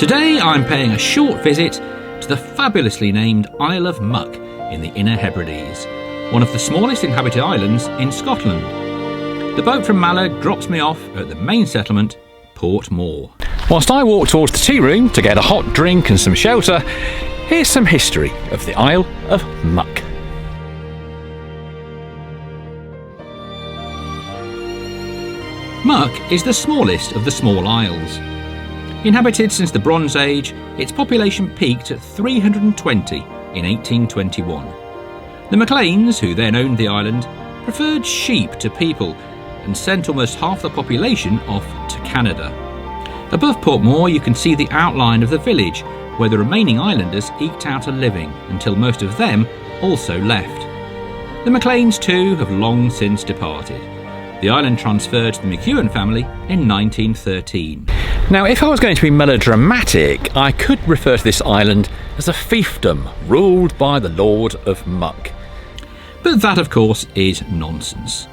Today I'm paying a short visit to the fabulously named Isle of Muck in the Inner Hebrides, one of the smallest inhabited islands in Scotland. The boat from Mallaig drops me off at the main settlement, Port Mor. Whilst I walk towards the tea room to get a hot drink and some shelter, here's some history of the Isle of Muck. Muck is the smallest of the small isles. Inhabited since the Bronze Age, its population peaked at 320 in 1821. The Macleans, who then owned the island, preferred sheep to people and sent almost half the population off to Canada. Above Port Mor you can see the outline of the village, where the remaining islanders eked out a living until most of them also left. The Macleans too have long since departed. The island transferred to the MacEwen family in 1913. Now, if I was going to be melodramatic, I could refer to this island as a fiefdom ruled by the Lord of Muck. But that, of course, is nonsense.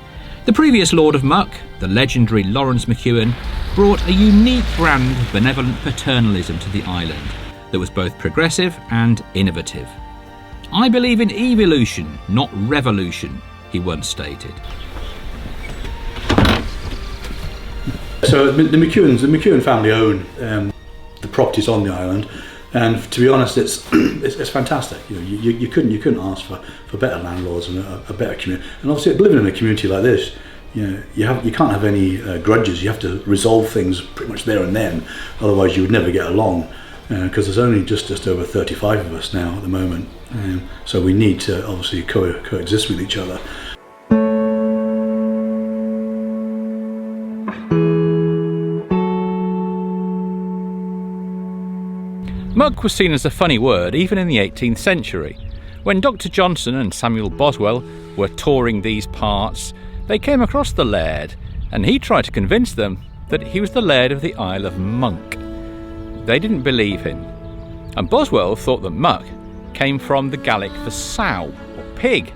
The previous Lord of Muck, the legendary Lawrence McCuan, brought a unique brand of benevolent paternalism to the island that was both progressive and innovative. "I believe in evolution, not revolution," he once stated. So the MacEwen family own the properties on the island, and to be honest, it's fantastic. You couldn't ask for better landlords and a better community. And obviously, living in a community like this, you can't have any grudges. You have to resolve things pretty much there and then, otherwise you would never get along. Because there's only just over 35 of us now at the moment, so we need to obviously coexist with each other. Muck was seen as a funny word even in the 18th century. When Dr. Johnson and Samuel Boswell were touring these parts, they came across the laird, and he tried to convince them that he was the laird of the Isle of Muck. They didn't believe him, and Boswell thought that muck came from the Gaelic for sow or pig.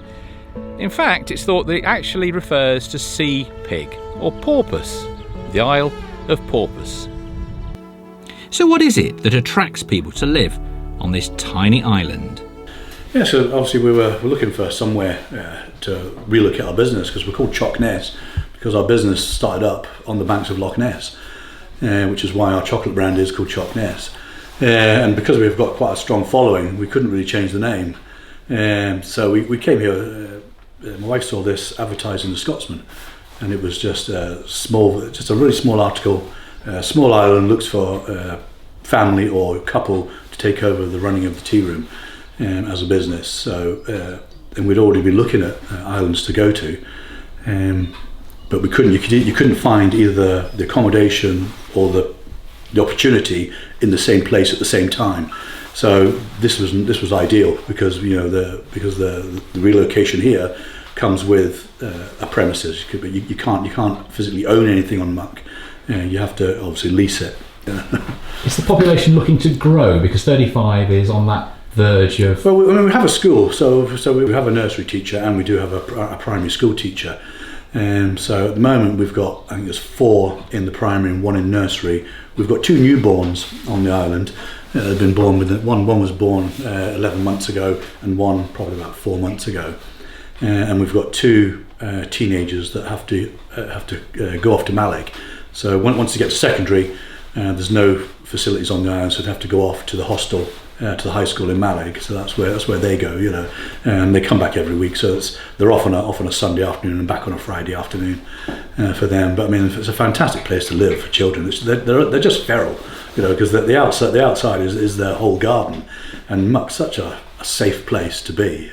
In fact, it's thought that it actually refers to sea pig or porpoise, the Isle of Porpoise. So what is it that attracts people to live on this tiny island? Yeah, so obviously we're looking for somewhere to relocate our business, because we're called Choc-Ness because our business started up on the banks of Loch Ness, which is why our chocolate brand is called Choc-Ness. And because we've got quite a strong following, we couldn't really change the name. So we came here. My wife saw this advertised in the Scotsman, and it was just a really small article. Small island looks for family or couple to take over the running of the tea room as a business. So, and we'd already been looking at islands to go to, but we couldn't. You couldn't find either the accommodation or the opportunity in the same place at the same time. So this was ideal, because the relocation here comes with a premises. You can't physically own anything on Muck. You have to obviously lease it. Is the population looking to grow? Because 35 is on that verge of... Well, we have a school, so we have a nursery teacher, and we do have a primary school teacher. So at the moment we've got, I think there's 4 in the primary and 1 in nursery. We've got 2 newborns on the island. They've been born with it. One was born 11 months ago, and 1 probably about 4 months ago. And we've got 2 teenagers that have to go off to Mallaig. So once they get to secondary, there's no facilities on the island, so they'd have to go off to the hostel, to the high school in Mallaig. So that's where they go, and they come back every week. So they're off on a Sunday afternoon and back on a Friday afternoon for them. But I mean, it's a fantastic place to live for children. They're just feral, because the outside is their whole garden, and Muck's such a safe place to be.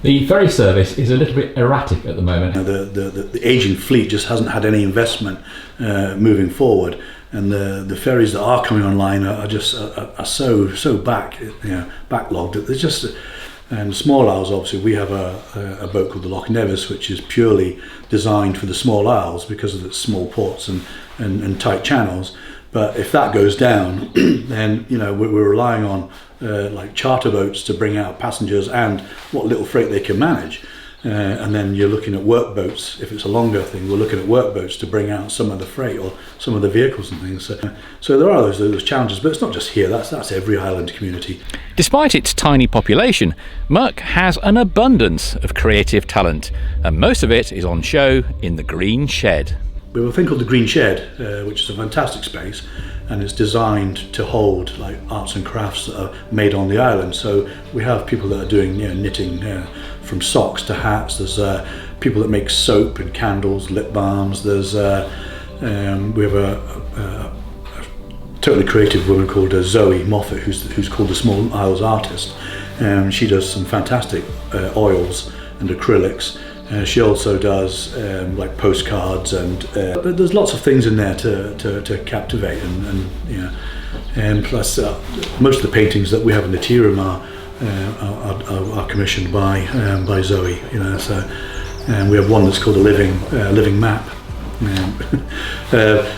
The ferry service is a little bit erratic at the moment. The aging fleet just hasn't had any investment moving forward, and the ferries that are coming online are so backlogged that there's just. And small isles, obviously, we have a boat called the Loch Nevis, which is purely designed for the small isles because of its small ports and tight channels. But if that goes down, then we're relying on like charter boats to bring out passengers and what little freight they can manage. And then you're looking at workboats. If it's a longer thing, we're looking at workboats to bring out some of the freight or some of the vehicles and things. So there are those challenges, but it's not just here. That's every island community. Despite its tiny population, Muck has an abundance of creative talent, and most of it is on show in the Green Shed. We have a thing called the Green Shed, which is a fantastic space, and it's designed to hold like arts and crafts that are made on the island. So we have people that are doing knitting from socks to hats. There's people that make soap and candles, lip balms. There's we have a totally creative woman called Zoe Moffat, who's called the Small Isles Artist. She does some fantastic oils and acrylics. She also does like postcards, and there's lots of things in there to captivate, and plus most of the paintings that we have in the tea room are commissioned by Zoe. So we have one that's called a living map.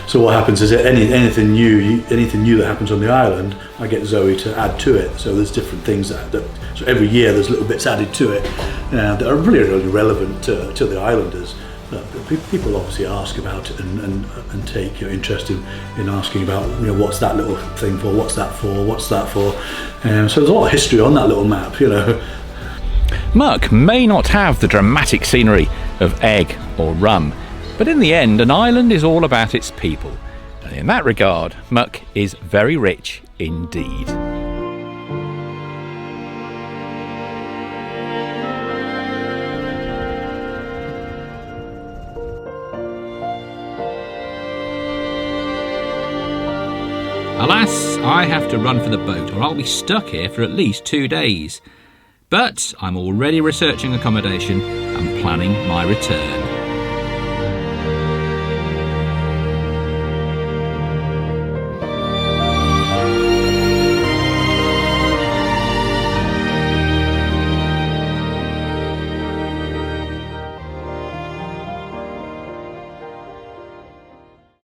So what happens is that anything new that happens on the island, I get Zoe to add to it. So there's different things that so every year there's little bits added to it that are really relevant to the islanders. People obviously ask about it and take interest in asking about what's that little thing for, what's that for. So there's a lot of history on that little map. Muck may not have the dramatic scenery of Eigg or Rum, but in the end, an island is all about its people. And in that regard, Muck is very rich indeed. Alas, I have to run for the boat, or I'll be stuck here for at least 2 days. But I'm already researching accommodation and planning my return.